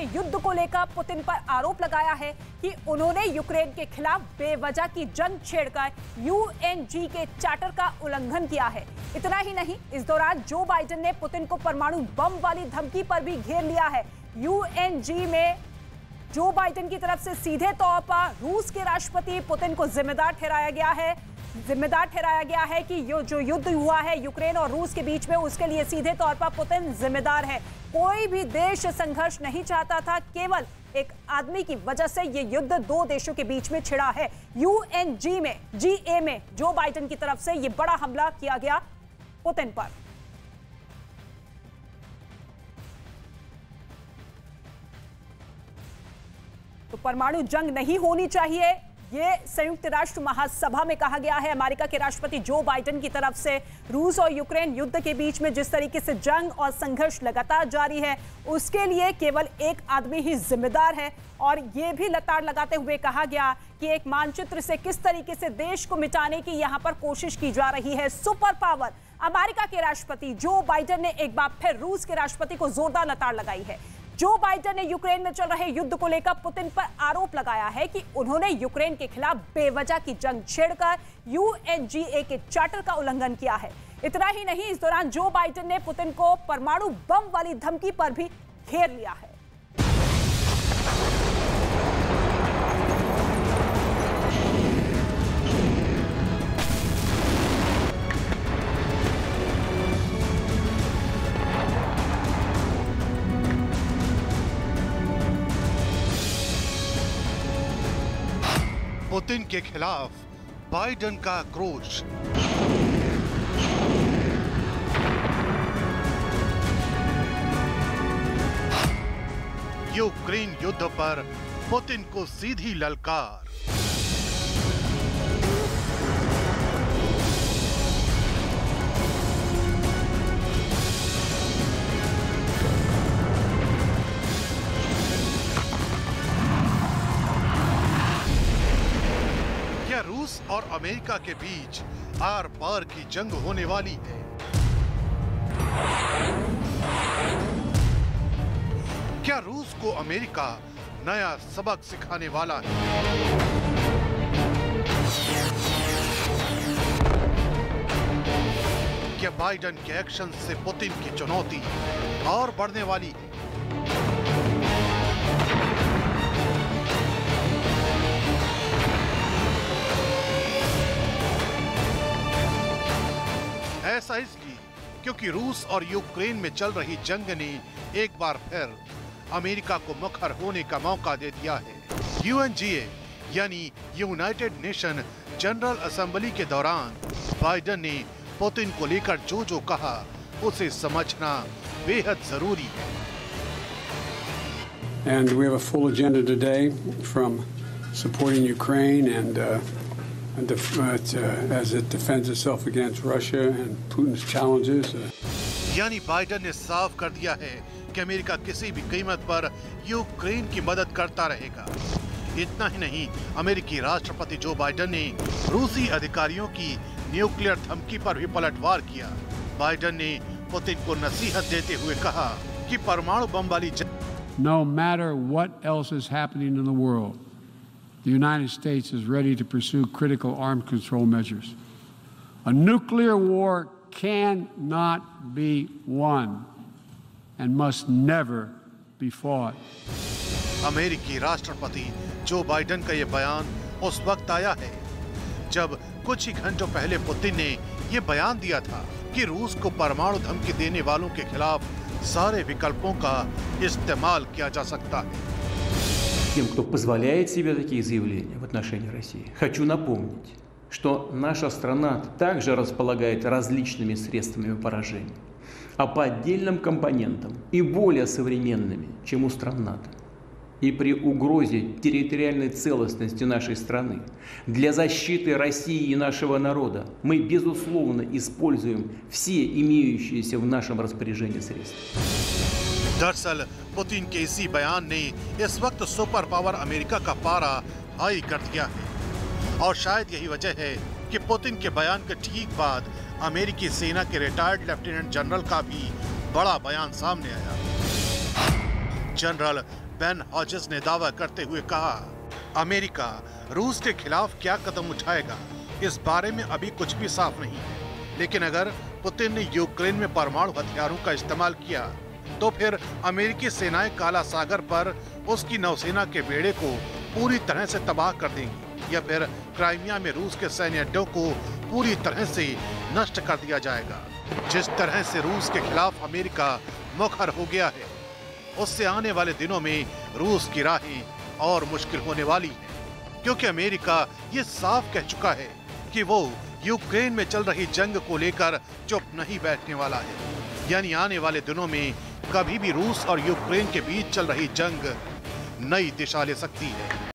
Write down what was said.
युद्ध को लेकर पुतिन पर आरोप लगाया है कि उन्होंने यूक्रेन के खिलाफ बेवजह की जंग छेड़कर यूएनजी के चार्टर का उल्लंघन किया है। इतना ही नहीं, इस दौरान जो बाइडेन ने पुतिन को परमाणु बम वाली धमकी पर भी घेर लिया है। यूएनजी में जो बाइडेन की तरफ से सीधे तौर पर रूस के राष्ट्रपति पुतिन को जिम्मेदार ठहराया गया है कि जो युद्ध हुआ है यूक्रेन और रूस के बीच में, उसके लिए सीधे तौर पर पुतिन जिम्मेदार है। कोई भी देश संघर्ष नहीं चाहता था, केवल एक आदमी की वजह से ये युद्ध दो देशों के बीच में छिड़ा है। यूएनजी में, जीए में जो बाइडेन की तरफ से ये बड़ा हमला किया गया पुतिन पर। तो परमाणु जंग नहीं होनी चाहिए, ये संयुक्त राष्ट्र महासभा में कहा गया है। अमेरिका के राष्ट्रपति जो बाइडेन की तरफ से रूस और यूक्रेन युद्ध के बीच में जिस तरीके से जंग और संघर्ष लगातार जारी है, उसके लिए केवल एक आदमी ही जिम्मेदार है। और ये भी लताड़ लगाते हुए कहा गया कि एक मानचित्र से किस तरीके से देश को मिटाने की यहां पर कोशिश की जा रही है। सुपर पावर अमेरिका के राष्ट्रपति जो बाइडेन ने एक बार फिर रूस के राष्ट्रपति को जोरदार लताड़ लगाई है। जो बाइडेन ने यूक्रेन में चल रहे युद्ध को लेकर पुतिन पर आरोप लगाया है कि उन्होंने यूक्रेन के खिलाफ बेवजह की जंग छेड़कर यूएनजीए के चार्टर का उल्लंघन किया है। इतना ही नहीं, इस दौरान जो बाइडेन ने पुतिन को परमाणु बम वाली धमकी पर भी घेर लिया है। पुतिन के खिलाफ बाइडेन का आक्रोश। यूक्रेन युद्ध पर पुतिन को सीधी ललकार। रूस और अमेरिका के बीच आर पार की जंग होने वाली है। क्या रूस को अमेरिका नया सबक सिखाने वाला है? क्या बाइडेन के एक्शन से पुतिन की चुनौती और बढ़ने वाली है? ऐसा इसलिए क्योंकि रूस और यूक्रेन में चल रही जंग ने एक बार फिर अमेरिका को मुखर होने का मौका दे दिया है। यूएनजीए यानी यूनाइटेड नेशन जनरल असेंबली के दौरान बाइडेन ने पुतिन को लेकर जो कहा, उसे समझना बेहद जरूरी है। And we have a full agenda today, from supporting Ukraine and as it defends itself against Russia and Putin's challenges. यानी बाइडेन ने साफ कर दिया है कि अमेरिका किसी भी कीमत पर यूक्रेन की मदद करता रहेगा। इतना ही नहीं, अमेरिकी राष्ट्रपति जो बाइडेन ने रूसी अधिकारियों की न्यूक्लियर धमकी पर भी पलटवार किया। बाइडेन ने पुतिन को नसीहत देते हुए कहा कि परमाणु बम वाली No matter what else is happening in the world, the United States is ready to pursue critical arms control measures. A nuclear war cannot be won and must never be fought. अमेरिकी राष्ट्रपति Joe Biden का ये बयान उस वक्त आया है जब कुछ ही घंटों पहले पुतिन ने ये बयान दिया था कि रूस को परमाणु धमकी देने वालों के खिलाफ सारे विकल्पों का इस्तेमाल किया जा सकता है। Тем, кто позволяет себе такие заявления в отношении России, хочу напомнить, что наша страна также располагает различными средствами поражения, а по отдельным компонентам и более современными, чем у стран НАТО. И при угрозе территориальной целостности нашей страны для защиты России и нашего народа мы, безусловно, используем все имеющиеся в нашем распоряжении средства. दरअसल पुतिन के इसी बयान ने इस वक्त सुपर पावर अमेरिका का पारा हाई कर दिया है और शायद यही वजह है कि पुतिन के बयान के ठीक बाद अमेरिकी सेना के रिटायर्ड लेफ्टिनेंट जनरल का भी बड़ा बयान सामने आया। जनरल बेन हॉजेस ने दावा करते हुए कहा, अमेरिका रूस के खिलाफ क्या कदम उठाएगा इस बारे में अभी कुछ भी साफ नहीं है, लेकिन अगर पुतिन ने यूक्रेन में परमाणु हथियारों का इस्तेमाल किया तो फिर अमेरिकी सेनाएं काला सागर पर उसकी नौसेना के बेड़े को पूरी तरह से तबाह कर देंगी, या फिर क्राइमिया में रूस के सैन्य अड्डों को पूरी तरह से नष्ट कर दिया जाएगा। जिस तरह से रूस के खिलाफ अमेरिका मुखर हो गया है, उससे आने वाले दिनों में रूस की राहें और मुश्किल होने वाली है, क्योंकि अमेरिका ये साफ कह चुका है कि वो यूक्रेन में चल रही जंग को लेकर चुप नहीं बैठने वाला है। यानी आने वाले दिनों में कभी भी रूस और यूक्रेन के बीच चल रही जंग नई दिशा ले सकती है।